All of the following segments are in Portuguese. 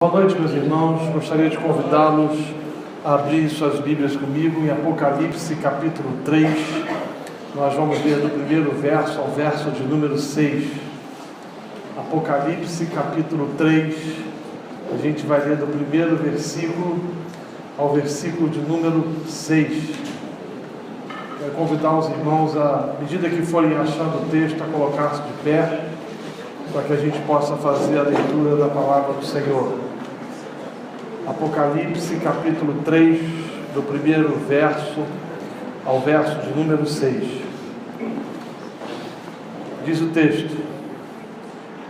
Boa noite, meus irmãos. Gostaria de convidá-los a abrir suas Bíblias comigo em Apocalipse, capítulo 3. Nós vamos ler do primeiro verso ao verso de número 6. Apocalipse, capítulo 3. A gente vai ler do primeiro versículo ao versículo de número 6. Quero convidar os irmãos, à medida que forem achando o texto, a colocar-se de pé, para que a gente possa fazer a leitura da palavra do Senhor. Apocalipse, capítulo 3, do primeiro verso ao verso de número 6. Diz o texto: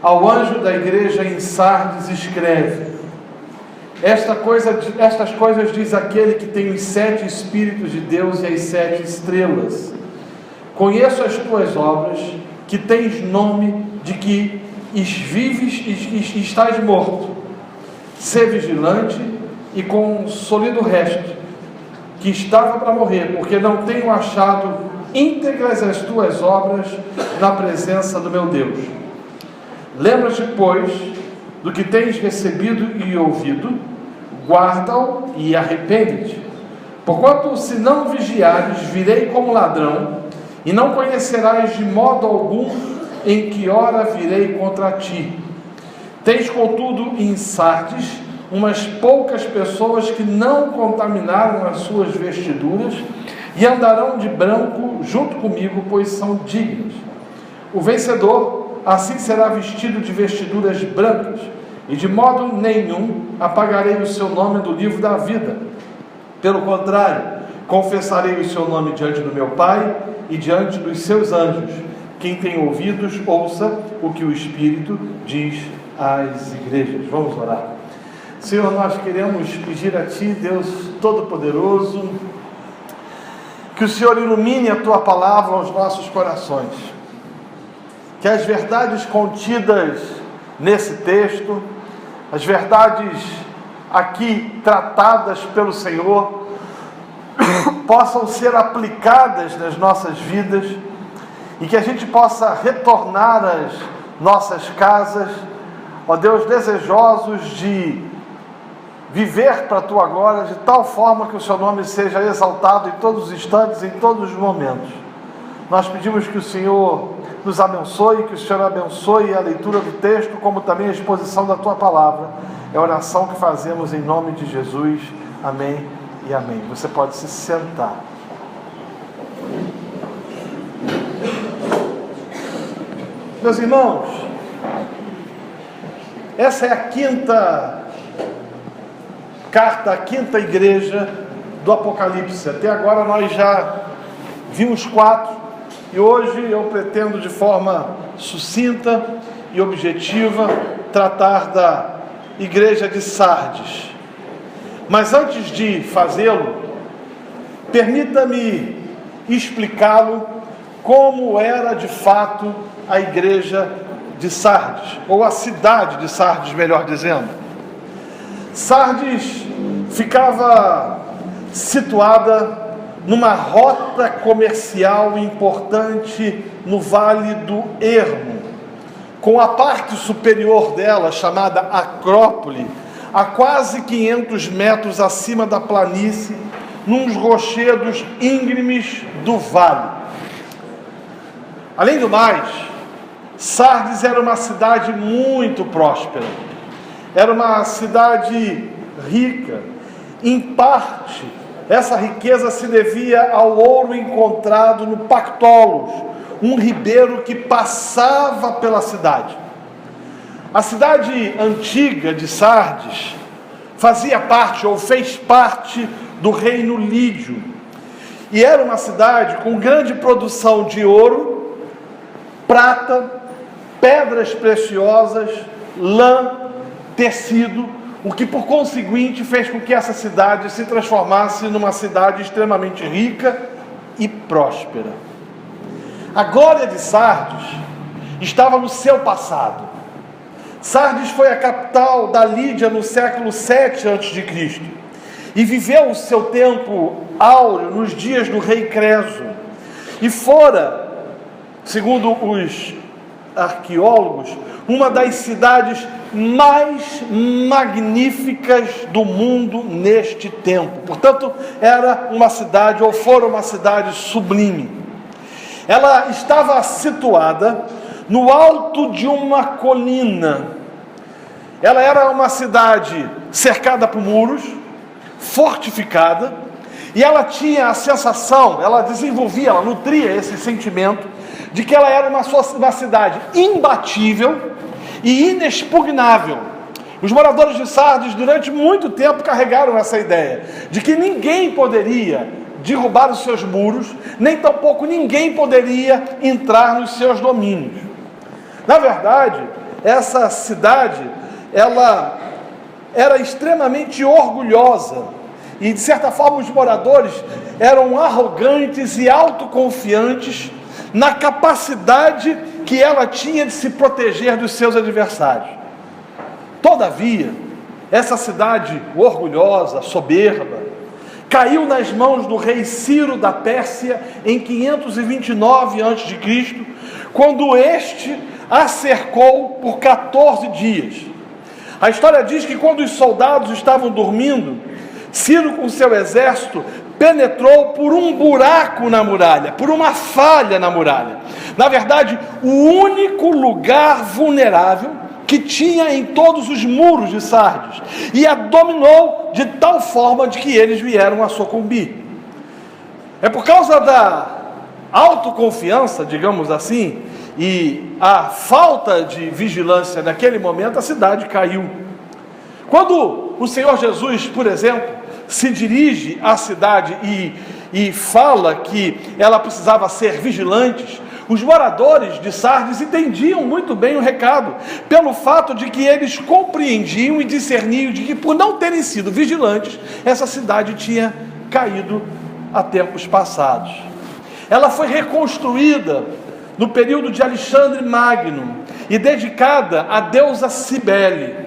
Ao anjo da igreja em Sardes escreve: Estas coisas diz aquele que tem os 7 Espíritos de Deus e as 7 estrelas. Conheço as tuas obras, que tens nome de que vives e estás morto. Sê vigilante e consolida o resto, que estava para morrer, porque não tenho achado íntegras as tuas obras na presença do meu Deus. Lembra-te, pois, do que tens recebido e ouvido, guarda-o e arrepende-te. Porquanto, se não vigiares, virei como ladrão, e não conhecerás de modo algum em que hora virei contra ti. Tens, contudo, em Sardes umas poucas pessoas que não contaminaram as suas vestiduras e andarão de branco junto comigo, pois são dignas. O vencedor assim será vestido de vestiduras brancas, e de modo nenhum apagarei o seu nome do livro da vida. Pelo contrário, confessarei o seu nome diante do meu Pai e diante dos seus anjos. Quem tem ouvidos, ouça o que o Espírito diz às igrejas. Vamos orar. Senhor, nós queremos pedir a Ti, Deus Todo-Poderoso, que o Senhor ilumine a Tua palavra aos nossos corações, que as verdades contidas nesse texto, as verdades aqui tratadas pelo Senhor, possam ser aplicadas nas nossas vidas, e que a gente possa retornar às nossas casas, ó Deus, desejosos de viver para a Tua glória, de tal forma que o Seu nome seja exaltado em todos os instantes, em todos os momentos. Nós pedimos que o Senhor nos abençoe, que o Senhor abençoe a leitura do texto, como também a exposição da Tua palavra. É a oração que fazemos em nome de Jesus. Amém e amém. Você pode se sentar. Meus irmãos, essa é a quinta carta, a quinta igreja do Apocalipse. Até agora nós já vimos 4, e hoje eu pretendo, de forma sucinta e objetiva, tratar da igreja de Sardes. Mas antes de fazê-lo, permita-me explicá-lo como era de fato a igreja de Sardes, ou a cidade de Sardes, melhor dizendo. Sardes ficava situada numa rota comercial importante no Vale do Hermo, com a parte superior dela, chamada Acrópole, a quase 500 metros acima da planície, nos rochedos íngremes do vale. Além do mais, Sardes era uma cidade muito próspera. Era uma cidade rica. Em parte, essa riqueza se devia ao ouro encontrado no Pactólus, um ribeiro que passava pela cidade. A cidade antiga de Sardes fazia parte, ou fez parte, do reino lídio. E era uma cidade com grande produção de ouro, prata, pedras preciosas, lã, tecido, o que por conseguinte fez com que essa cidade se transformasse numa cidade extremamente rica e próspera. A glória de Sardes estava no seu passado. Sardes foi a capital da Lídia no século 7 a.C. e viveu o seu tempo áureo nos dias do rei Creso. E fora, segundo os arqueólogos, uma das cidades mais magníficas do mundo neste tempo. Portanto, era uma cidade, ou fora uma cidade sublime. Ela estava situada no alto de uma colina. Ela era uma cidade cercada por muros, fortificada, e ela tinha a sensação, ela desenvolvia, ela nutria esse sentimento de que ela era uma cidade imbatível e inexpugnável. Os moradores de Sardes durante muito tempo carregaram essa ideia de que ninguém poderia derrubar os seus muros, nem tampouco ninguém poderia entrar nos seus domínios. Na verdade, essa cidade, ela era extremamente orgulhosa e, de certa forma, os moradores eram arrogantes e autoconfiantes na capacidade que ela tinha de se proteger dos seus adversários. Todavia, essa cidade orgulhosa, soberba, caiu nas mãos do rei Ciro da Pérsia em 529 a.C., quando este a cercou por 14 dias. A história diz que quando os soldados estavam dormindo, Ciro com seu exército penetrou por um buraco na muralha, por uma falha na muralha. Na verdade, o único lugar vulnerável que tinha em todos os muros de Sardes, e a dominou de tal forma de que eles vieram a sucumbir. É por causa da autoconfiança, digamos assim, e a falta de vigilância naquele momento, a cidade caiu. Quando o Senhor Jesus, por exemplo, se dirige à cidade e fala que ela precisava ser vigilante, os moradores de Sardes entendiam muito bem o recado, pelo fato de que eles compreendiam e discerniam de que, por não terem sido vigilantes, essa cidade tinha caído há tempos passados. Ela foi reconstruída no período de Alexandre Magno e dedicada à deusa Cibele.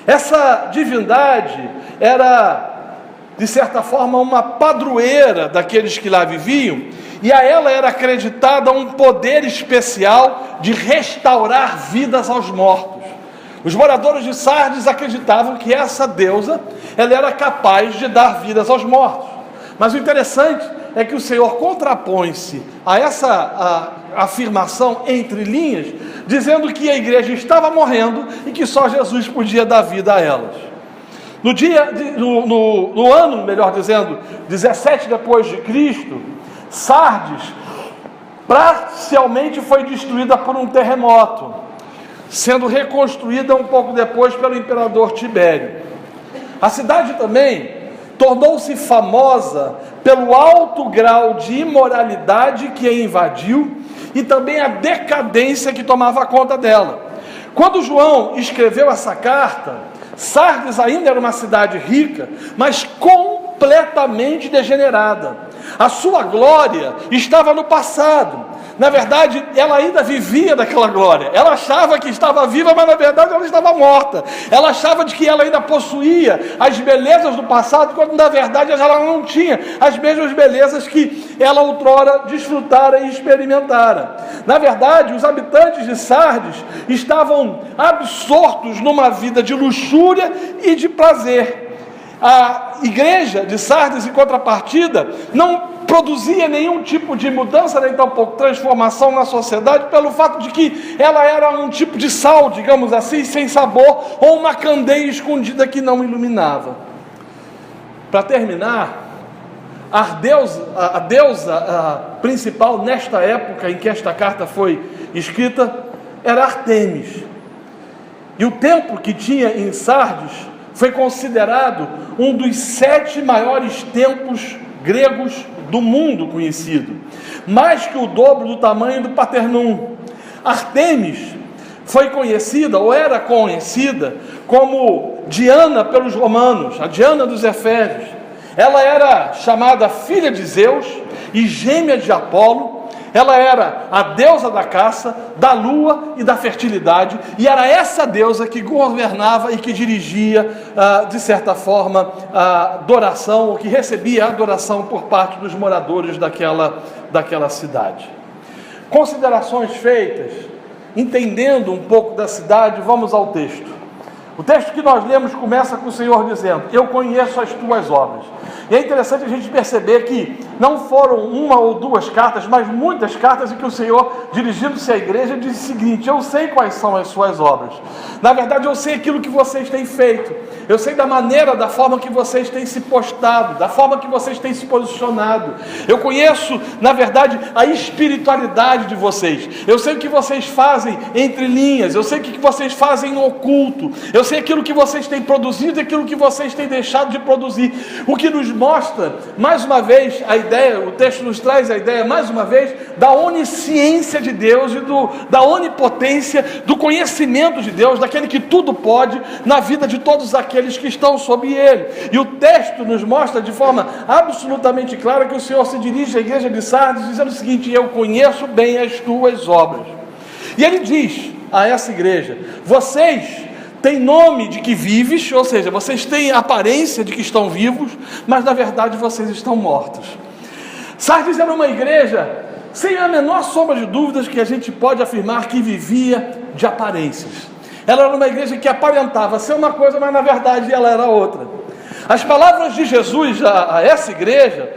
Essa divindade era, de certa forma, uma padroeira daqueles que lá viviam, e a ela era acreditado um poder especial de restaurar vidas aos mortos. Os moradores de Sardes acreditavam que essa deusa, ela era capaz de dar vidas aos mortos. Mas o interessante é que o Senhor contrapõe-se a essa afirmação entre linhas, dizendo que a igreja estava morrendo e que só Jesus podia dar vida a elas. No ano, melhor dizendo, 17 depois de Cristo, Sardes parcialmente foi destruída por um terremoto, sendo reconstruída um pouco depois pelo imperador Tibério. A cidade também tornou-se famosa pelo alto grau de imoralidade que a invadiu e também a decadência que tomava conta dela. Quando João escreveu essa carta, Sardes ainda era uma cidade rica, mas completamente degenerada. A sua glória estava no passado. Na verdade, ela ainda vivia daquela glória. Ela achava que estava viva, mas na verdade ela estava morta. Ela achava de que ela ainda possuía as belezas do passado, quando na verdade ela não tinha as mesmas belezas que ela outrora desfrutara e experimentara. Na verdade, os habitantes de Sardes estavam absortos numa vida de luxúria e de prazer. A igreja de Sardes, em contrapartida, não produzia nenhum tipo de mudança, nem tampouco transformação na sociedade, pelo fato de que ela era um tipo de sal, digamos assim, sem sabor, ou uma candeia escondida que não iluminava. Para terminar, a deusa principal nesta época em que esta carta foi escrita era Ártemis. E o templo que tinha em Sardes foi considerado um dos 7 maiores templos gregos do mundo conhecido, mais que o dobro do tamanho do Paternum. Ártemis foi conhecida, ou era conhecida, como Diana pelos romanos, a Diana dos Efésios. Ela era chamada filha de Zeus e gêmea de Apolo. Ela era a deusa da caça, da lua e da fertilidade, e era essa deusa que governava e que dirigia, de certa forma, a adoração, ou que recebia a adoração por parte dos moradores daquela cidade. Considerações feitas, entendendo um pouco da cidade, vamos ao texto. O texto que nós lemos começa com o Senhor dizendo: eu conheço as tuas obras. E é interessante a gente perceber que não foram uma ou duas cartas, mas muitas cartas em que o Senhor, dirigindo-se à igreja, disse o seguinte: eu sei quais são as suas obras. Na verdade, eu sei aquilo que vocês têm feito. Eu sei da maneira, da forma que vocês têm se postado, da forma que vocês têm se posicionado. Eu conheço, na verdade, a espiritualidade de vocês. Eu sei o que vocês fazem entre linhas. Eu sei o que vocês fazem no oculto. Eu sei aquilo que vocês têm produzido e aquilo que vocês têm deixado de produzir. O que nos mostra, mais uma vez, a ideia, o texto nos traz a ideia, mais uma vez, da onisciência de Deus e da onipotência, do conhecimento de Deus, daquele que tudo pode na vida de todos aqueles que estão sob Ele. E o texto nos mostra de forma absolutamente clara que o Senhor se dirige à igreja de Sardes dizendo o seguinte: eu conheço bem as tuas obras. E Ele diz a essa igreja: vocês têm nome de que vives, ou seja, vocês têm aparência de que estão vivos, mas na verdade vocês estão mortos. Sardes era uma igreja, sem a menor sombra de dúvidas, que a gente pode afirmar que vivia de aparências. Ela era uma igreja que aparentava ser uma coisa, mas na verdade ela era outra. As palavras de Jesus a essa igreja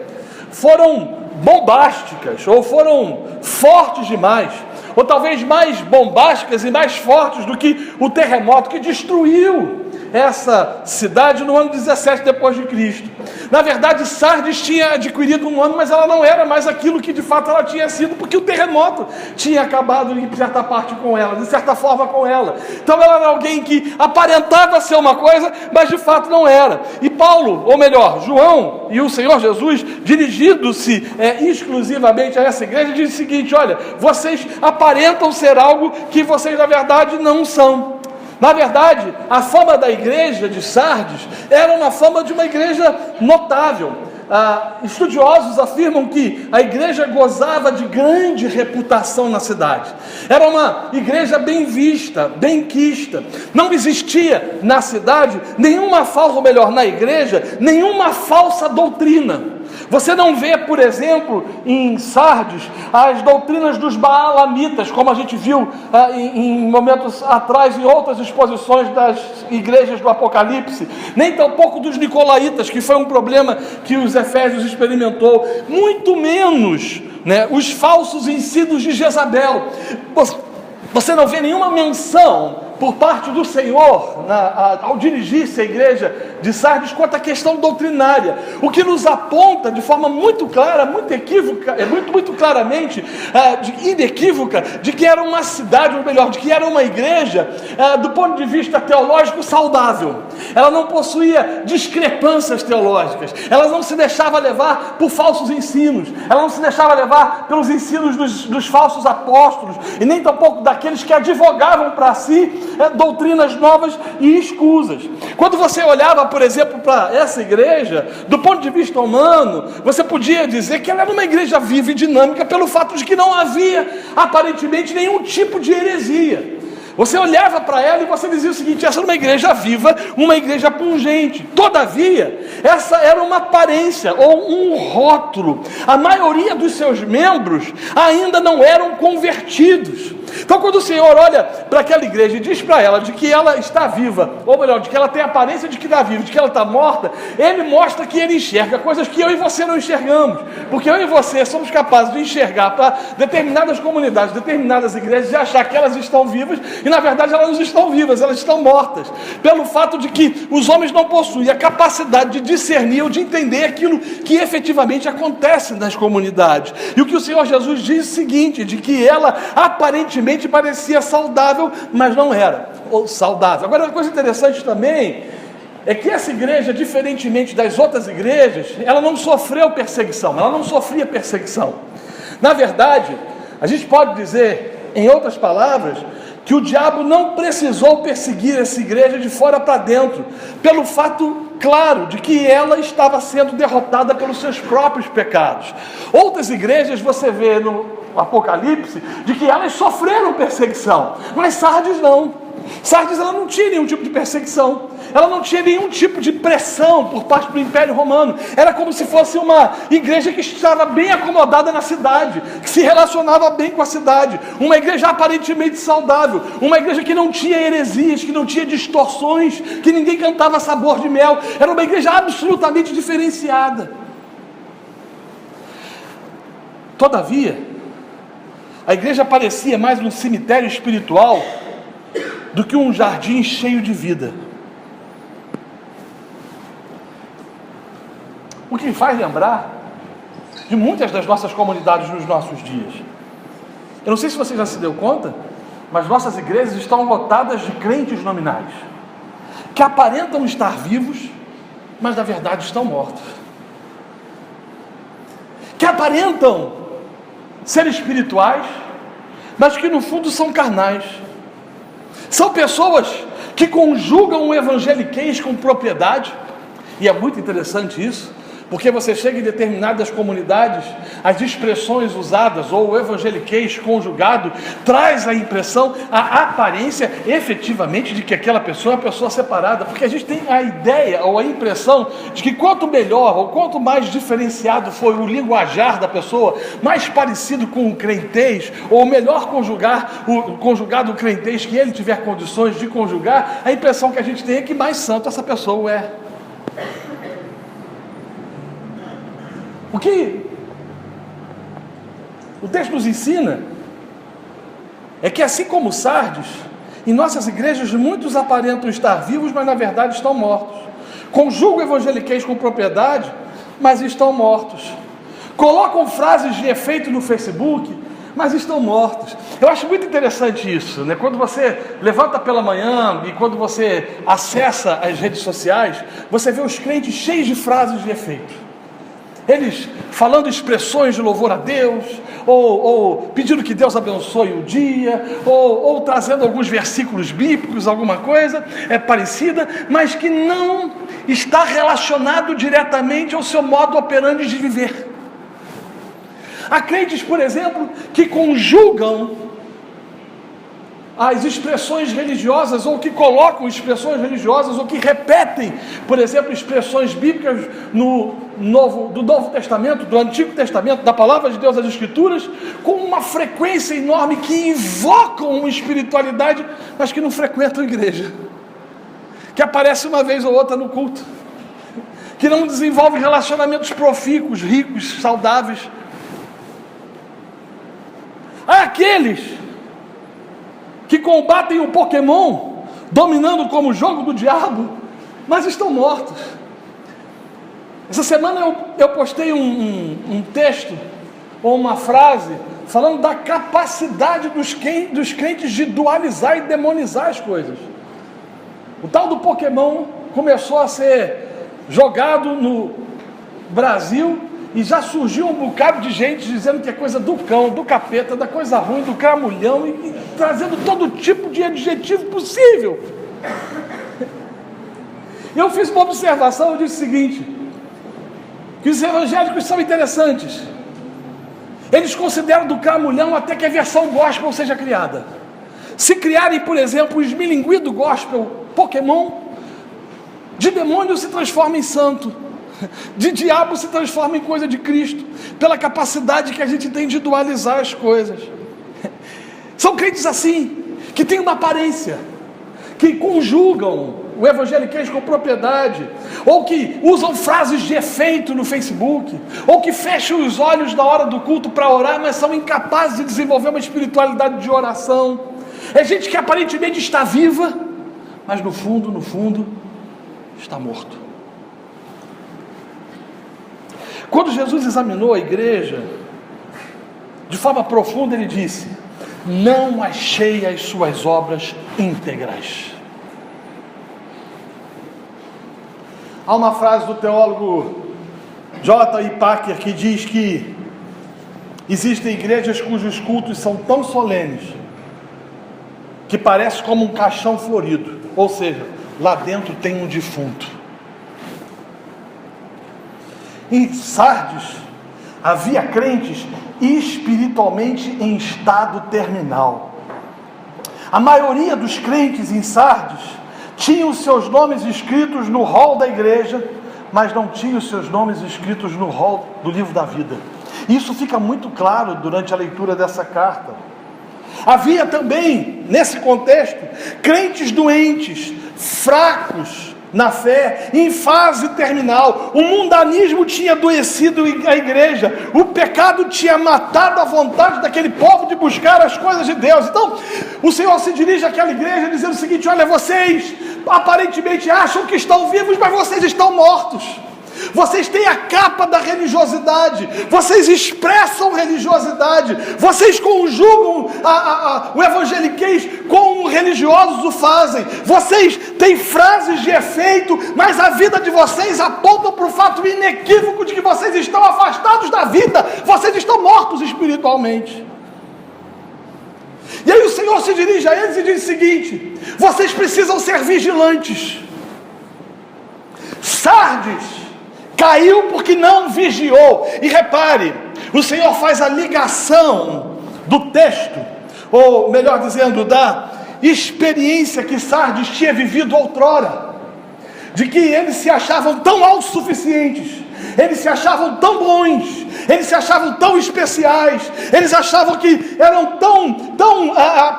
foram bombásticas, ou foram fortes demais, ou talvez mais bombásticas e mais fortes do que o terremoto que destruiu essa cidade no ano 17 depois de Cristo. Na verdade, Sardes tinha adquirido um ano, mas ela não era mais aquilo que de fato ela tinha sido, porque o terremoto tinha acabado em certa parte com ela, de certa forma com ela. Então ela era alguém que aparentava ser uma coisa, mas de fato não era. E Paulo, ou melhor, João e o Senhor Jesus, dirigindo-se exclusivamente a essa igreja, diz o seguinte: olha, vocês aparentam ser algo que vocês na verdade não são. Na verdade, a fama da igreja de Sardes era uma fama de uma igreja notável. Estudiosos afirmam que a igreja gozava de grande reputação na cidade. Era uma igreja bem vista, bem quista. Não existia na cidade nenhuma falsa, ou melhor, na igreja, nenhuma falsa doutrina. Você não vê, por exemplo, em Sardes, as doutrinas dos Baalamitas, como a gente viu em momentos atrás, em outras exposições das igrejas do Apocalipse, nem tampouco dos Nicolaitas, que foi um problema que os Efésios experimentou, muito menos os falsos ensinos de Jezabel. Você não vê nenhuma menção por parte do Senhor, ao dirigir-se à igreja de Sardes, quanto à questão doutrinária, o que nos aponta de forma muito clara, muito equívoca, muito claramente, inequívoca, de que era uma cidade, ou melhor, de que era uma igreja, do ponto de vista teológico, saudável. Ela não possuía discrepâncias teológicas, ela não se deixava levar por falsos ensinos, ela não se deixava levar pelos ensinos dos falsos apóstolos, e nem tampouco daqueles que advogavam para si doutrinas novas e escusas. Quando você olhava, por exemplo, para essa igreja, do ponto de vista humano, você podia dizer que ela era uma igreja viva e dinâmica pelo fato de que não havia, aparentemente, nenhum tipo de heresia. Você olhava para ela e você dizia o seguinte: essa era uma igreja viva, uma igreja pungente. Todavia, essa era uma aparência ou um rótulo. A maioria dos seus membros ainda não eram convertidos. Então, quando o Senhor olha para aquela igreja e diz para ela de que ela está viva, ou melhor, de que ela tem a aparência de que está viva, de que ela está morta, Ele mostra que Ele enxerga coisas que eu e você não enxergamos, porque eu e você somos capazes de enxergar para determinadas comunidades, determinadas igrejas, e achar que elas estão vivas, e na verdade elas não estão vivas, elas estão mortas, pelo fato de que os homens não possuem a capacidade de discernir ou de entender aquilo que efetivamente acontece nas comunidades. E o que o Senhor Jesus diz é o seguinte, de que ela aparentemente parecia saudável, mas não era saudável. Agora, uma coisa interessante também é que essa igreja, diferentemente das outras igrejas, ela não sofreu perseguição, ela não sofria perseguição. Na verdade, a gente pode dizer, em outras palavras, que o diabo não precisou perseguir essa igreja de fora para dentro, pelo fato claro de que ela estava sendo derrotada pelos seus próprios pecados. Outras igrejas você vê no Apocalipse de que elas sofreram perseguição, mas Sardes não. Sardes, ela não tinha nenhum tipo de perseguição, ela não tinha nenhum tipo de pressão por parte do Império Romano. Era como se fosse uma igreja que estava bem acomodada na cidade, que se relacionava bem com a cidade, uma igreja aparentemente saudável, uma igreja que não tinha heresias, que não tinha distorções, que ninguém cantava sabor de mel. Era uma igreja absolutamente diferenciada. Todavia, a igreja parecia mais um cemitério espiritual do que um jardim cheio de vida. O que faz lembrar de muitas das nossas comunidades nos nossos dias. Eu não sei se você já se deu conta, mas nossas igrejas estão lotadas de crentes nominais, que aparentam estar vivos, mas na verdade estão mortos. Que aparentam ser espirituais, mas que no fundo são carnais. São pessoas que conjugam o evangeliquez com propriedade, e é muito interessante isso, porque você chega em determinadas comunidades, as expressões usadas, ou o evangeliquez conjugado, traz a impressão, a aparência, efetivamente, de que aquela pessoa é uma pessoa separada, porque a gente tem a ideia, ou a impressão, de que quanto melhor, ou quanto mais diferenciado foi o linguajar da pessoa, mais parecido com o crentez, ou melhor conjugado o crentez que ele tiver condições de conjugar, a impressão que a gente tem é que mais santo essa pessoa é. O que o texto nos ensina é que, assim como Sardes, em nossas igrejas muitos aparentam estar vivos, mas na verdade estão mortos. Conjugam o evangeliquez com propriedade, mas estão mortos. Colocam frases de efeito no Facebook, mas estão mortos. Eu acho muito interessante isso, né? Quando você levanta pela manhã e quando você acessa as redes sociais, você vê os crentes cheios de frases de efeito. Eles falando expressões de louvor a Deus, ou pedindo que Deus abençoe o dia, ou trazendo alguns versículos bíblicos, alguma coisa parecida, mas que não está relacionado diretamente ao seu modo operandi de viver. Há crentes, por exemplo, que conjugam as expressões religiosas, ou que colocam expressões religiosas, ou que repetem, por exemplo, expressões bíblicas do Novo Testamento, do Antigo Testamento, da Palavra de Deus, das Escrituras, com uma frequência enorme, que invocam uma espiritualidade, mas que não frequentam a igreja, que aparece uma vez ou outra no culto, que não desenvolve relacionamentos profícuos, ricos, saudáveis. Há aqueles que combatem o Pokémon, dominando como jogo do diabo, mas estão mortos. Essa semana eu postei um texto, ou uma frase, falando da capacidade dos crentes de dualizar e demonizar as coisas. O tal do Pokémon começou a ser jogado no Brasil, e já surgiu um bocado de gente dizendo que é coisa do cão, do capeta, da coisa ruim, do cramulhão, e trazendo todo tipo de adjetivo possível. Eu fiz uma observação, eu disse o seguinte, que os evangélicos são interessantes. Eles consideram do cramulhão até que a versão gospel seja criada. Se criarem, por exemplo, o esmilinguido do gospel Pokémon, de demônio se transforma em santo, de diabo se transforma em coisa de Cristo, pela capacidade que a gente tem de dualizar as coisas. São crentes assim, que têm uma aparência, que conjugam o evangeliquez com propriedade, ou que usam frases de efeito no Facebook, ou que fecham os olhos na hora do culto para orar, mas são incapazes de desenvolver uma espiritualidade de oração. É gente que aparentemente está viva, mas no fundo, está morto. Quando Jesus examinou a igreja de forma profunda, ele disse: não achei as suas obras íntegras. Há uma frase do teólogo J.I. Packer que diz que existem igrejas cujos cultos são tão solenes que parece como um caixão florido, ou seja, lá dentro tem um defunto. Em Sardes havia crentes espiritualmente em estado terminal. A maioria dos crentes em Sardes tinham os seus nomes escritos no rol da igreja, mas não tinham os seus nomes escritos no rol do livro da vida. Isso fica muito claro durante a leitura dessa carta. Havia também, nesse contexto, crentes doentes, fracos na fé, em fase terminal. O mundanismo tinha adoecido a igreja, o pecado tinha matado a vontade daquele povo de buscar as coisas de Deus. Então, o Senhor se dirige àquela igreja dizendo o seguinte: olha, vocês aparentemente acham que estão vivos, mas vocês estão mortos. Vocês têm a capa da religiosidade, vocês expressam religiosidade, vocês conjugam o evangeliquez como religiosos o fazem, vocês têm frases de efeito, mas a vida de vocês aponta para o fato inequívoco de que vocês estão afastados da vida, vocês estão mortos espiritualmente. E aí o Senhor se dirige a eles e diz o seguinte: vocês precisam ser vigilantes. Sardes caiu porque não vigiou. E repare, o Senhor faz a ligação do texto, ou melhor dizendo, da experiência que Sardes tinha vivido outrora, de que eles se achavam tão autossuficientes, eles se achavam tão bons, eles se achavam tão especiais, eles achavam que eram tão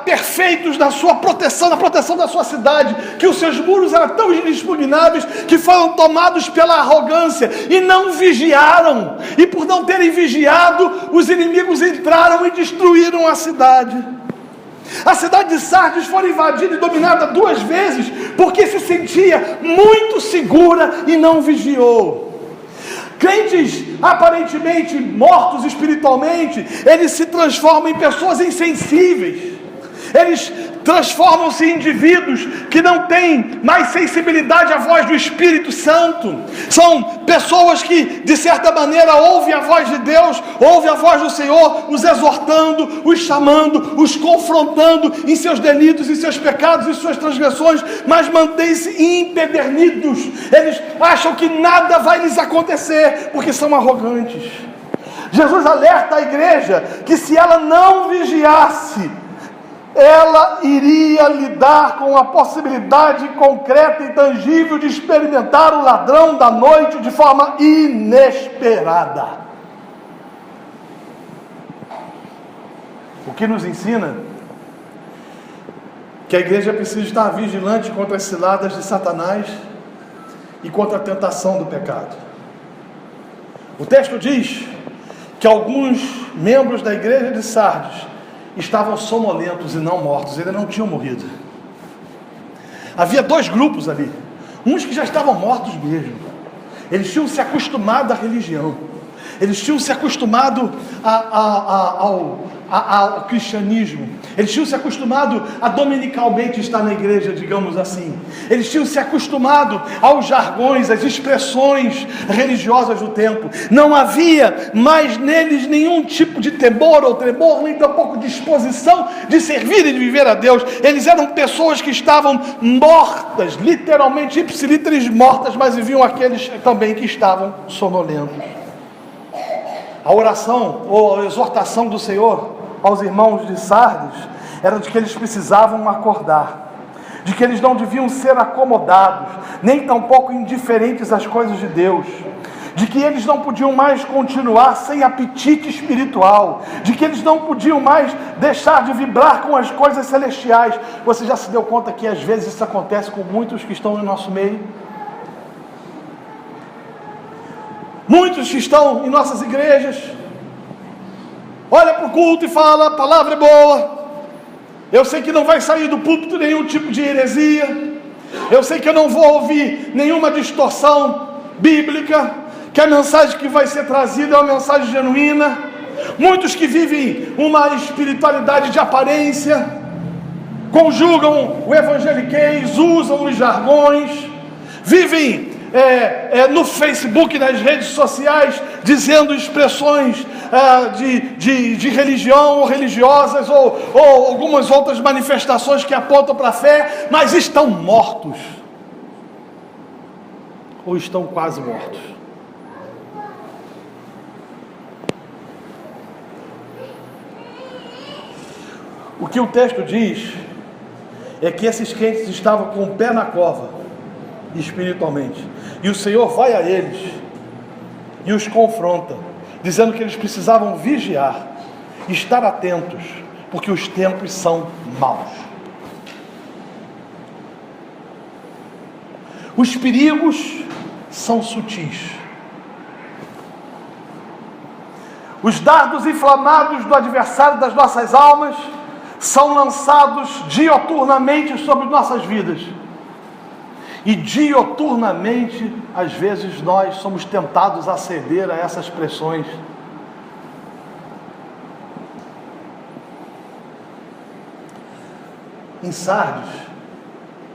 perfeitos na sua proteção, na proteção da sua cidade, que os seus muros eram tão inexpugnáveis, que foram tomados pela arrogância e não vigiaram, e por não terem vigiado, os inimigos entraram e destruíram a cidade. A cidade de Sardes foi invadida e dominada 2 vezes, porque se sentia muito segura e não vigiou. Crentes aparentemente mortos espiritualmente, eles se transformam em pessoas insensíveis, eles transformam-se em indivíduos que não têm mais sensibilidade à voz do Espírito Santo. São pessoas que, de certa maneira, ouvem a voz de Deus, ouvem a voz do Senhor, os exortando, os chamando, os confrontando em seus delitos, em seus pecados, em suas transgressões, mas mantêm-se impedernidos. Eles acham que nada vai lhes acontecer, porque são arrogantes. Jesus alerta a igreja que se ela não vigiasse, ela iria lidar com a possibilidade concreta e tangível de experimentar o ladrão da noite de forma inesperada. O que nos ensina que a igreja precisa estar vigilante contra as ciladas de Satanás e contra a tentação do pecado. O texto diz que alguns membros da igreja de Sardes estavam sonolentos e não mortos, eles não tinham morrido. Havia 2 grupos ali, uns que já estavam mortos mesmo, eles tinham se acostumado à religião, eles tinham se acostumado ao cristianismo, eles tinham se acostumado a dominicalmente estar na igreja, digamos assim, eles tinham se acostumado aos jargões, às expressões religiosas do tempo. Não havia mais neles nenhum tipo de temor ou tremor, nem tampouco disposição de servir e de viver a Deus. Eles eram pessoas que estavam mortas, literalmente ipsilíteres mortas, mas viviam aqueles também que estavam sonolentos. A oração ou a exortação do Senhor aos irmãos de Sardes era de que eles precisavam acordar, de que eles não deviam ser acomodados, nem tampouco indiferentes às coisas de Deus, de que eles não podiam mais continuar sem apetite espiritual, de que eles não podiam mais deixar de vibrar com as coisas celestiais. Você já se deu conta que às vezes isso acontece com muitos que estão no nosso meio? Muitos que estão em nossas igrejas, olha para o culto e fala: a palavra é boa, eu sei que não vai sair do púlpito nenhum tipo de heresia, eu sei que eu não vou ouvir nenhuma distorção bíblica, que a mensagem que vai ser trazida é uma mensagem genuína. Muitos que vivem uma espiritualidade de aparência, conjugam o evangeliquez, usam os jargões, vivem no Facebook, nas redes sociais, dizendo expressões de religião ou religiosas, ou algumas outras manifestações que apontam para a fé, mas estão mortos, ou estão quase mortos. O que o texto diz é que esses crentes estavam com o pé na cova, espiritualmente, e o Senhor vai a eles e os confronta, dizendo que eles precisavam vigiar, estar atentos, porque os tempos são maus. Os perigos são sutis. Os dardos inflamados do adversário das nossas almas são lançados dioturnamente sobre nossas vidas. E dioturnamente, às vezes, nós somos tentados a ceder a essas pressões. Em Sardes,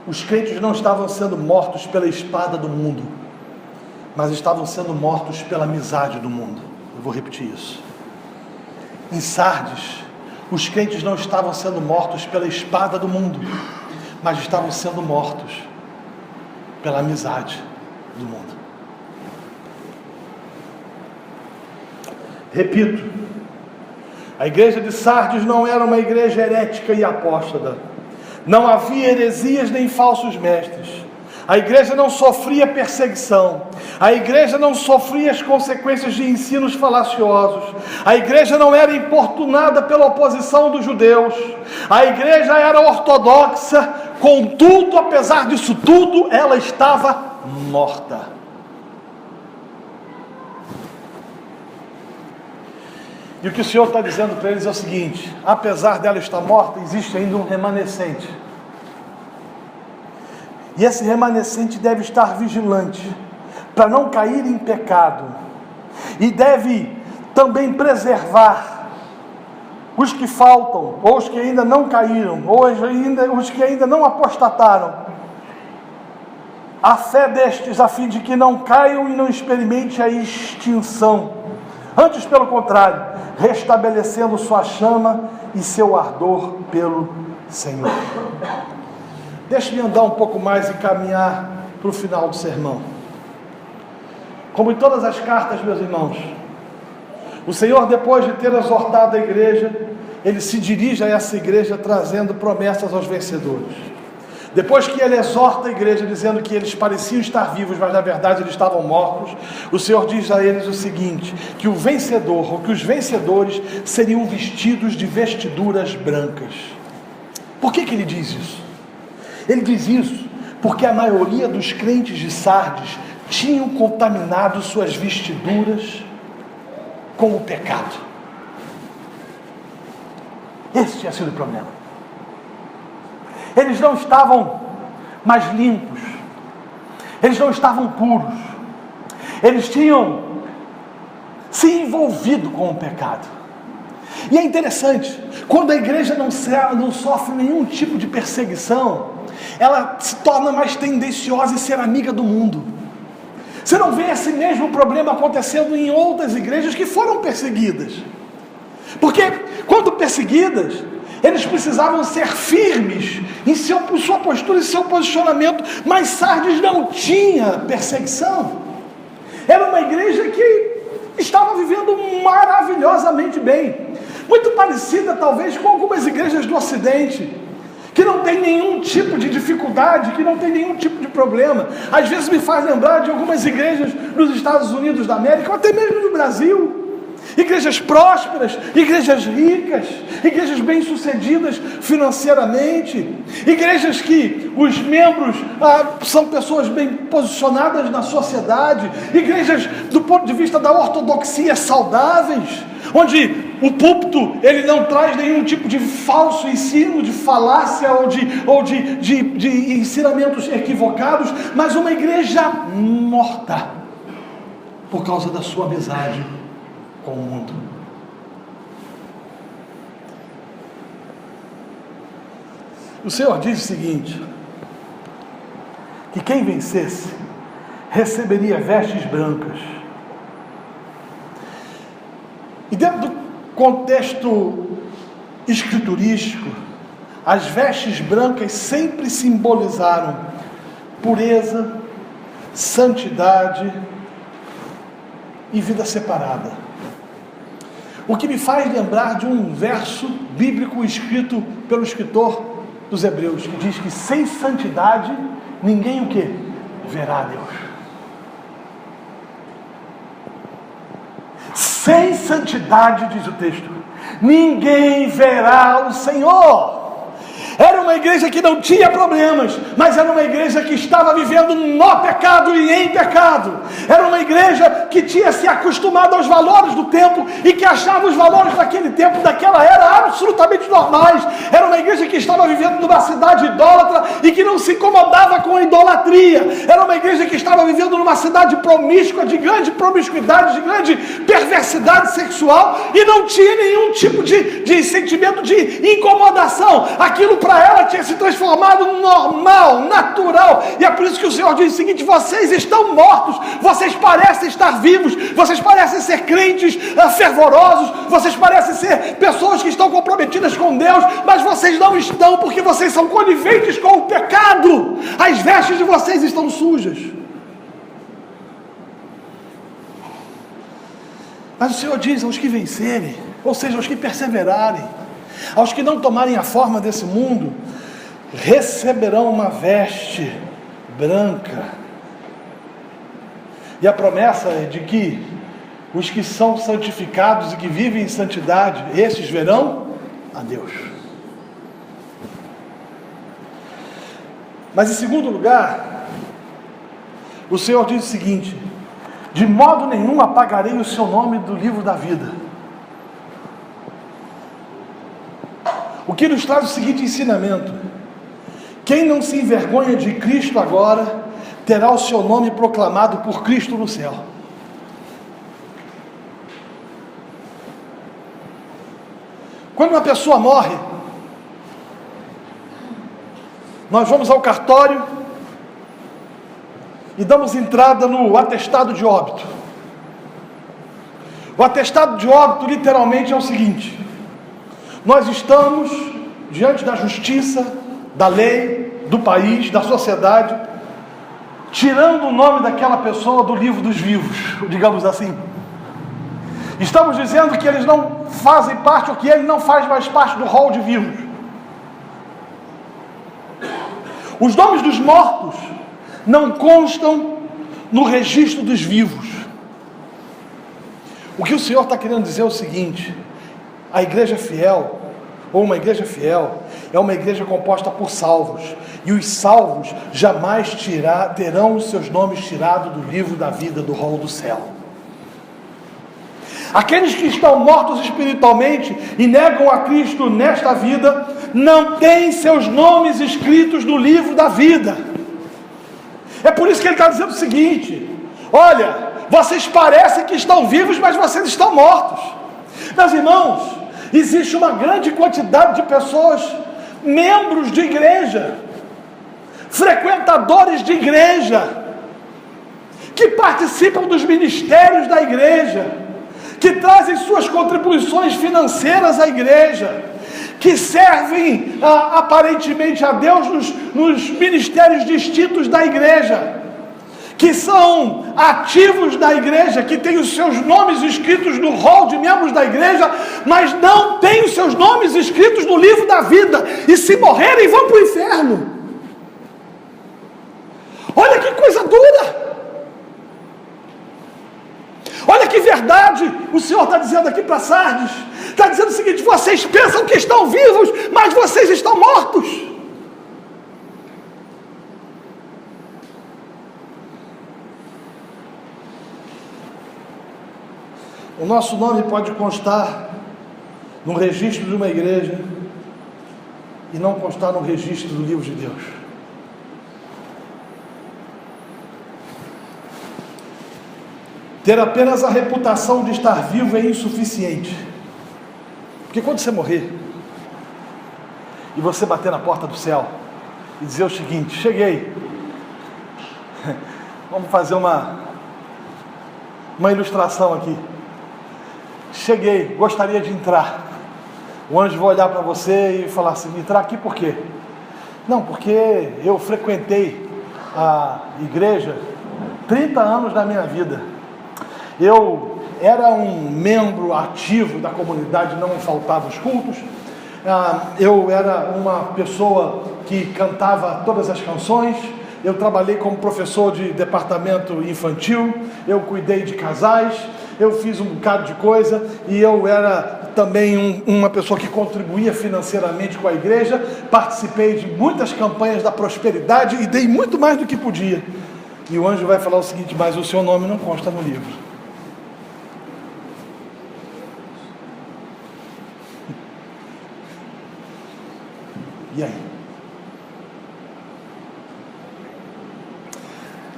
os crentes não estavam sendo mortos pela espada do mundo, mas estavam sendo mortos pela amizade do mundo. Eu vou repetir isso. Em Sardes, os crentes não estavam sendo mortos pela espada do mundo, mas estavam sendo mortos pela amizade do mundo. Repito, a igreja de Sardes não era uma igreja herética e apóstata. Não havia heresias nem falsos mestres. A igreja não sofria perseguição. A igreja não sofria as consequências de ensinos falaciosos. A igreja não era importunada pela oposição dos judeus. A igreja era ortodoxa. Contudo, apesar disso tudo, ela estava morta. E o que o Senhor está dizendo para eles é o seguinte: apesar dela estar morta, existe ainda um remanescente. E esse remanescente deve estar vigilante, para não cair em pecado. E deve também preservar os que faltam, ou os que ainda não caíram, ou os que ainda não apostataram. A fé destes, a fim de que não caiam e não experimentem a extinção. Antes, pelo contrário, restabelecendo sua chama e seu ardor pelo Senhor. Deixe-me andar um pouco mais e caminhar para o final do sermão. Como em todas as cartas, meus irmãos, o Senhor, depois de ter exortado a igreja, Ele se dirige a essa igreja trazendo promessas aos vencedores. Depois que Ele exorta a igreja dizendo que eles pareciam estar vivos, mas na verdade eles estavam mortos, o Senhor diz a eles o seguinte: que o vencedor, ou que os vencedores seriam vestidos de vestiduras brancas. Por que Ele diz isso? Ele diz isso porque a maioria dos crentes de Sardes tinham contaminado suas vestiduras com o pecado. Esse tinha sido o problema. Eles não estavam mais limpos, eles não estavam puros, eles tinham se envolvido com o pecado. E é interessante, quando a igreja não sofre nenhum tipo de perseguição, ela se torna mais tendenciosa em ser amiga do mundo. Você não vê esse mesmo problema acontecendo em outras igrejas que foram perseguidas. Porque quando perseguidas, eles precisavam ser firmes em sua postura e seu posicionamento, mas Sardes não tinha perseguição. Era uma igreja que estava vivendo maravilhosamente bem, muito parecida talvez com algumas igrejas do Ocidente, que não tem nenhum tipo de dificuldade, que não tem nenhum tipo de problema. Às vezes me faz lembrar de algumas igrejas nos Estados Unidos da América, ou até mesmo no Brasil. Igrejas prósperas, igrejas ricas, igrejas bem-sucedidas financeiramente, igrejas que os membros são pessoas bem posicionadas na sociedade, igrejas do ponto de vista da ortodoxia saudáveis, onde o púlpito ele não traz nenhum tipo de falso ensino, de falácia ou de ensinamentos equivocados, mas uma igreja morta por causa da sua amizade com o mundo. O Senhor diz o seguinte: que quem vencesse receberia vestes brancas. E dentro do contexto escriturístico, as vestes brancas sempre simbolizaram pureza, santidade e vida separada. O que me faz lembrar de um verso bíblico escrito pelo escritor dos Hebreus, que diz que sem santidade ninguém o quê? Verá a Deus. Sem santidade, diz o texto, ninguém verá o Senhor. Era uma igreja que não tinha problemas, mas era uma igreja que estava vivendo no pecado e em pecado. Era uma igreja que tinha se acostumado aos valores do tempo e que achava os valores daquele tempo, daquela era, absolutamente normais. Era uma igreja que estava vivendo numa cidade idólatra e que não se incomodava com a idolatria. Era uma igreja que estava vivendo numa cidade promíscua, de grande promiscuidade, de grande perversidade sexual, e não tinha nenhum tipo de sentimento de incomodação. Aquilo para ela tinha se transformado normal, natural, e é por isso que o Senhor diz o seguinte: vocês estão mortos, vocês parecem estar vivos, vocês parecem ser crentes fervorosos, vocês parecem ser pessoas que estão comprometidas com Deus, mas vocês não estão, porque vocês são coniventes com o pecado, as vestes de vocês estão sujas. Mas o Senhor diz aos que vencerem, ou seja, aos que perseverarem, aos que não tomarem a forma desse mundo, receberão uma veste branca. E a promessa é de que os que são santificados e que vivem em santidade, esses verão a Deus. Mas em segundo lugar, o Senhor diz o seguinte: de modo nenhum apagarei o seu nome do livro da vida. O que nos traz o seguinte ensinamento: quem não se envergonha de Cristo agora, terá o seu nome proclamado por Cristo no céu. Quando uma pessoa morre, nós vamos ao cartório e damos entrada no atestado de óbito. O atestado de óbito literalmente é o seguinte: nós estamos diante da justiça, da lei, do país, da sociedade, tirando o nome daquela pessoa do livro dos vivos, digamos assim. Estamos dizendo que eles não fazem parte, ou que ele não faz mais parte do rol de vivos. Os nomes dos mortos não constam no registro dos vivos. O que o Senhor está querendo dizer é o seguinte: a igreja fiel, ou uma igreja fiel, é uma igreja composta por salvos, e os salvos jamais terão os seus nomes tirados do livro da vida, do rol do céu. Aqueles que estão mortos espiritualmente e negam a Cristo nesta vida, não têm seus nomes escritos no livro da vida. É por isso que ele está dizendo o seguinte: olha, vocês parecem que estão vivos, mas vocês estão mortos. Meus irmãos, existe uma grande quantidade de pessoas, membros de igreja, frequentadores de igreja, que participam dos ministérios da igreja, que trazem suas contribuições financeiras à igreja, que servem aparentemente a Deus nos ministérios distintos da igreja, que são ativos da igreja, que têm os seus nomes escritos no rol de membros da igreja, mas não têm os seus nomes escritos no livro da vida, e se morrerem vão para o inferno. Olha que coisa dura! Olha que verdade o Senhor está dizendo aqui para Sardes. Está dizendo o seguinte: vocês pensam que estão vivos, mas vocês estão mortos. O nosso nome pode constar no registro de uma igreja e não constar no registro do livro de Deus. Ter apenas a reputação de estar vivo é insuficiente. Porque quando você morrer e você bater na porta do céu e dizer o seguinte: cheguei, vamos fazer uma ilustração aqui. Cheguei, gostaria de entrar. O anjo vai olhar para você e falar assim: entrar aqui por quê? Não, porque eu frequentei a igreja 30 anos da minha vida. Eu era um membro ativo da comunidade, não me faltava os cultos. eu era uma pessoa que cantava todas as canções, eu trabalhei como professor de departamento infantil, eu cuidei de casais, eu fiz um bocado de coisa, e eu era também uma pessoa que contribuía financeiramente com a igreja, participei de muitas campanhas da prosperidade e dei muito mais do que podia. E o anjo vai falar o seguinte: mas o seu nome não consta no livro. E aí?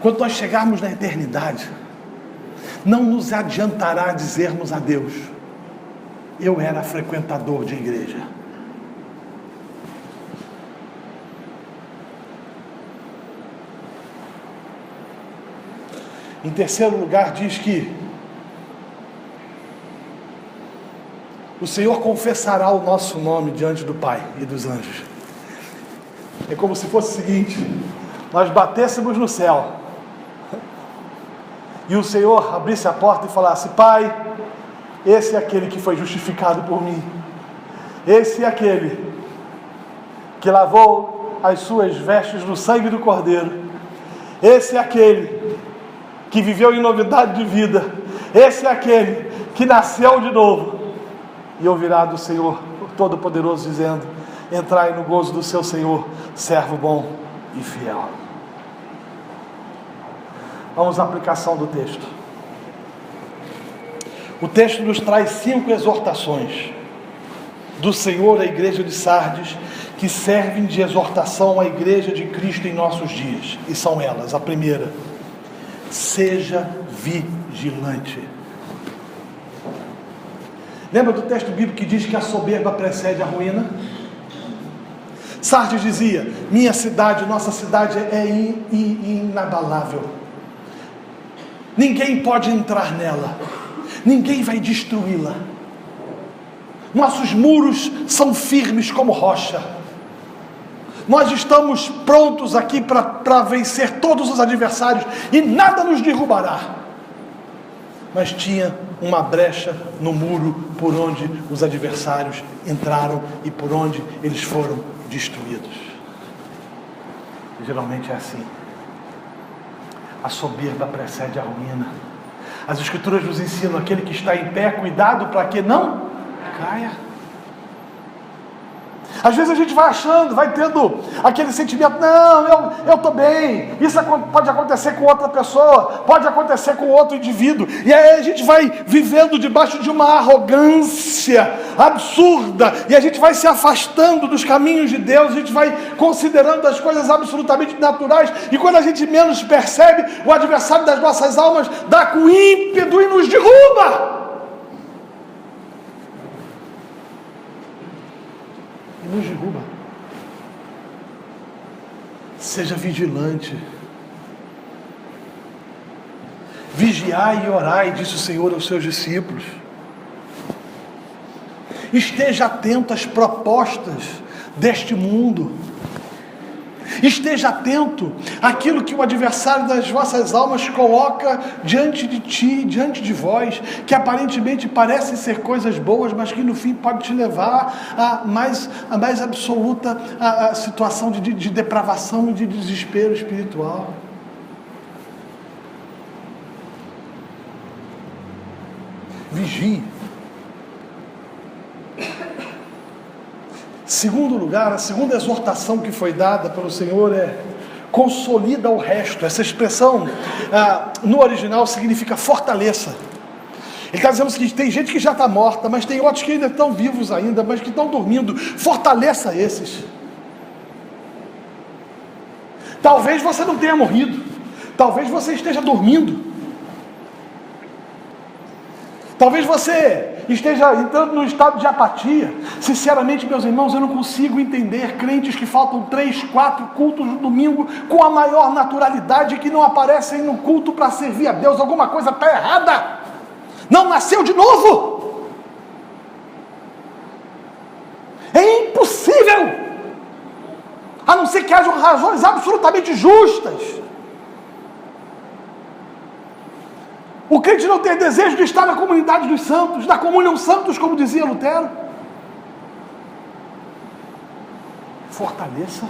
Quando nós chegarmos na eternidade, não nos adiantará dizermos a Deus: eu era frequentador de igreja. Em terceiro lugar, diz que o Senhor confessará o nosso nome diante do Pai e dos anjos. É como se fosse o seguinte: nós batêssemos no céu e o Senhor abrisse a porta e falasse: Pai, esse é aquele que foi justificado por mim, esse é aquele que lavou as suas vestes no sangue do Cordeiro, esse é aquele que viveu em novidade de vida, esse é aquele que nasceu de novo. E ouvirá do Senhor Todo-Poderoso dizendo: entrai no gozo do seu Senhor, servo bom e fiel. Vamos à aplicação do texto. O texto nos traz 5 exortações do Senhor à igreja de Sardes, que servem de exortação à igreja de Cristo em nossos dias. E são elas: a primeira, seja vigilante. Lembra do texto bíblico que diz que a soberba precede a ruína? Sardes dizia: minha cidade, nossa cidade é inabalável, ninguém pode entrar nela, ninguém vai destruí-la, nossos muros são firmes como rocha, nós estamos prontos aqui para vencer todos os adversários e nada nos derrubará. Mas tinha uma brecha no muro por onde os adversários entraram e por onde eles foram destruídos. E geralmente é assim: a soberba precede a ruína. As Escrituras nos ensinam: aquele que está em pé, cuidado para que não caia. Às vezes a gente vai achando, vai tendo aquele sentimento: não, eu estou bem, isso pode acontecer com outra pessoa, pode acontecer com outro indivíduo, e aí a gente vai vivendo debaixo de uma arrogância absurda, e a gente vai se afastando dos caminhos de Deus, a gente vai considerando as coisas absolutamente naturais, e quando a gente menos percebe, o adversário das nossas almas dá com ímpeto e nos derruba. Nos derruba. Seja vigilante. Vigiai e orai, disse o Senhor aos seus discípulos. Esteja atento às propostas deste mundo. Esteja atento àquilo que o adversário das vossas almas coloca diante de ti, diante de vós, que aparentemente parecem ser coisas boas, mas que no fim pode te levar a mais absoluta a situação de depravação e de desespero espiritual. Vigie. Segundo lugar, a segunda exortação que foi dada pelo Senhor é: consolida o resto. Essa expressão no original significa fortaleça. Ele está dizendo o seguinte: tem gente que já está morta, mas tem outros que ainda estão vivos ainda, mas que estão dormindo. Fortaleça esses. Talvez você não tenha morrido, talvez você esteja dormindo, talvez você esteja entrando num estado de apatia. Sinceramente, meus irmãos, eu não consigo entender crentes que faltam 3, 4 cultos no domingo com a maior naturalidade, que não aparecem no culto para servir a Deus. Alguma coisa está errada. Não nasceu de novo. É impossível, a não ser que hajam razões absolutamente justas. O crente não tem desejo de estar na comunidade dos santos, da comunhão santos, como dizia Lutero. fortaleça.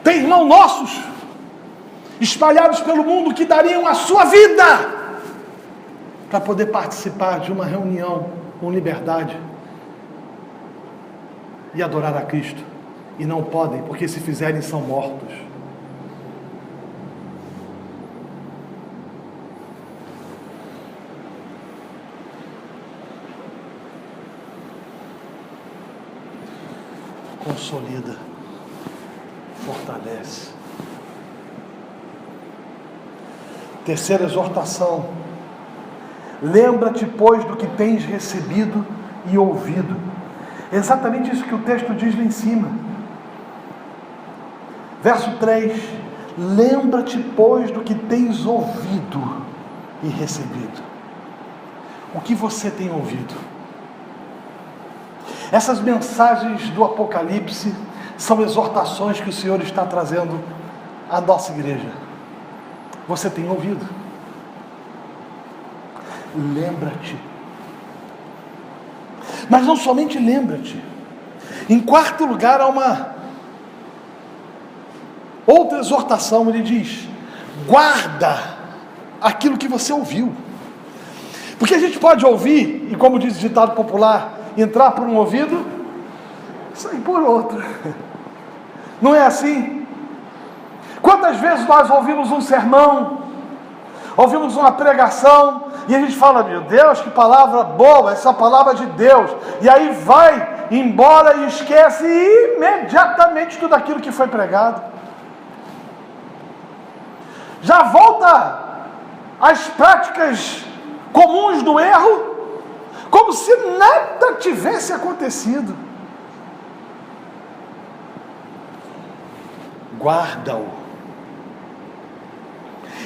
Tem irmãos nossos espalhados pelo mundo que dariam a sua vida para poder participar de uma reunião com liberdade e adorar a Cristo, e não podem, porque se fizerem são mortos. Consolida, fortalece. Terceira exortação: lembra-te, pois, do que tens recebido e ouvido. É exatamente isso que o texto diz lá em cima. Verso 3: lembra-te, pois, do que tens ouvido e recebido. O que você tem ouvido? Essas mensagens do Apocalipse são exortações que o Senhor está trazendo à nossa igreja. Você tem ouvido? Lembra-te. Mas não somente lembra-te. Em quarto lugar, há uma outra exortação. Ele diz: guarda aquilo que você ouviu. Porque a gente pode ouvir, e como diz o ditado popular, entrar por um ouvido, sair por outro. Não é assim? Quantas vezes nós ouvimos um sermão, ouvimos uma pregação, e a gente fala: meu Deus, que palavra boa, essa palavra de Deus. E aí vai embora e esquece imediatamente tudo aquilo que foi pregado. Já volta às práticas comuns do erro, como se nada tivesse acontecido. Guarda-o.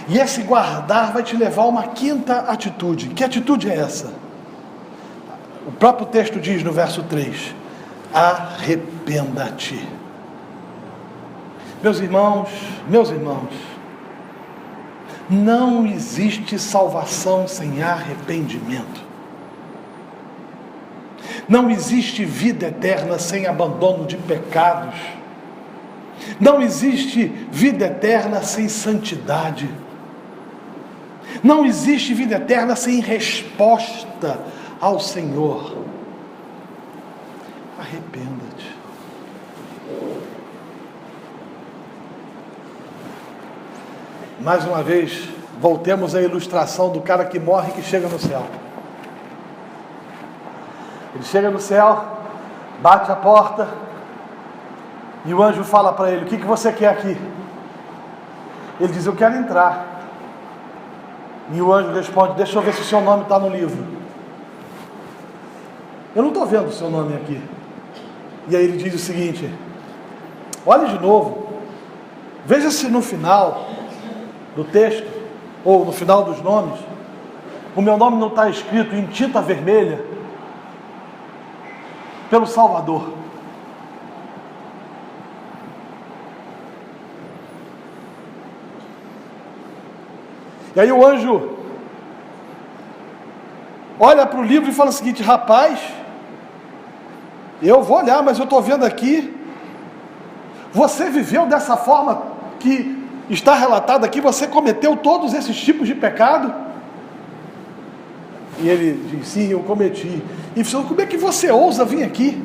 E esse guardar vai te levar a uma quinta atitude. Que atitude é essa? O próprio texto diz no verso 3: arrependa-te. Meus irmãos, não existe salvação sem arrependimento. Não existe vida eterna sem abandono de pecados. Não existe vida eterna sem santidade. Não existe vida eterna sem resposta ao Senhor. Arrependa-te. Mais uma vez, voltemos à ilustração do cara que morre e que chega no céu. Ele chega no céu, bate a porta, e o anjo fala para ele: o que você quer aqui? Ele diz: eu quero entrar. E o anjo responde: deixa eu ver se o seu nome está no livro. Eu não estou vendo o seu nome aqui. E aí ele diz o seguinte: olhe de novo, veja se no final do texto, ou no final dos nomes, o meu nome não está escrito em tinta vermelha pelo Salvador. E aí o anjo olha para o livro e fala o seguinte: rapaz, eu vou olhar, mas eu estou vendo aqui, você viveu dessa forma que está relatado aqui, você cometeu todos esses tipos de pecado? E ele diz: sim, eu cometi. E falou: como é que você ousa vir aqui?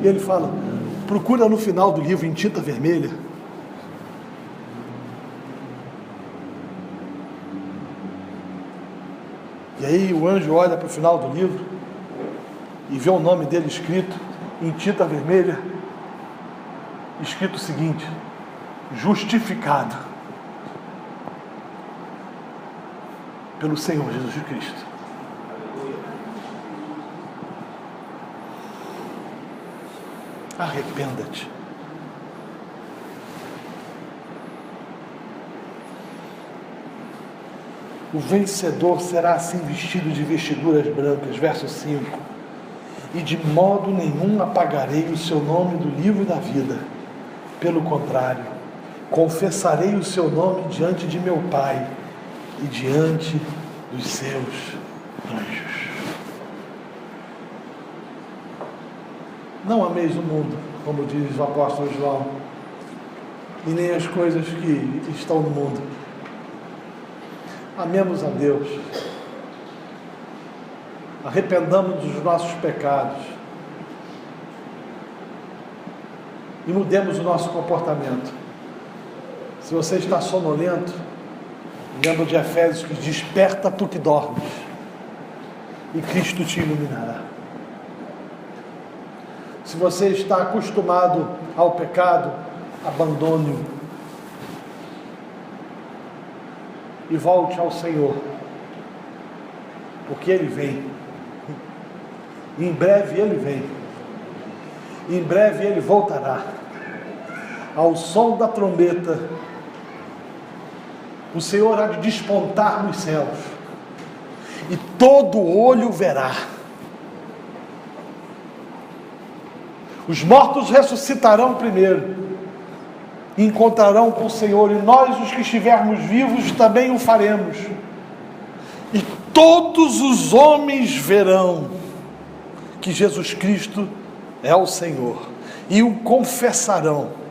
E ele fala: procura no final do livro em tinta vermelha. E aí o anjo olha para o final do livro e vê o nome dele escrito em tinta vermelha, escrito o seguinte: justificado pelo Senhor Jesus Cristo. Arrependa-te. O vencedor será assim vestido de vestiduras brancas, verso 5. E de modo nenhum apagarei o seu nome do livro da vida. Pelo contrário, confessarei o seu nome diante de meu Pai e diante dos seus anjos. Não ameis o mundo, como diz o apóstolo João, e nem as coisas que estão no mundo. Amemos a Deus. Arrependamos dos nossos pecados. E mudemos o nosso comportamento. Se você está sonolento, lembra de Efésios que desperta porque dormes, e Cristo te iluminará. Se você está acostumado ao pecado, abandone-o e volte ao Senhor, porque Ele vem. Em breve Ele vem. Em breve Ele voltará. Ao som da trombeta, o Senhor há de despontar nos céus, e todo olho verá. Os mortos ressuscitarão primeiro, e encontrarão com o Senhor, e nós, os que estivermos vivos, também o faremos. E todos os homens verão que Jesus Cristo é o Senhor, e o confessarão,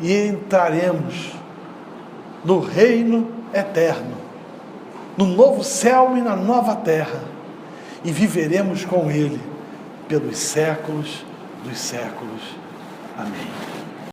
e entraremos no reino eterno, no novo céu e na nova terra, e viveremos com Ele pelos séculos dos séculos. Amém.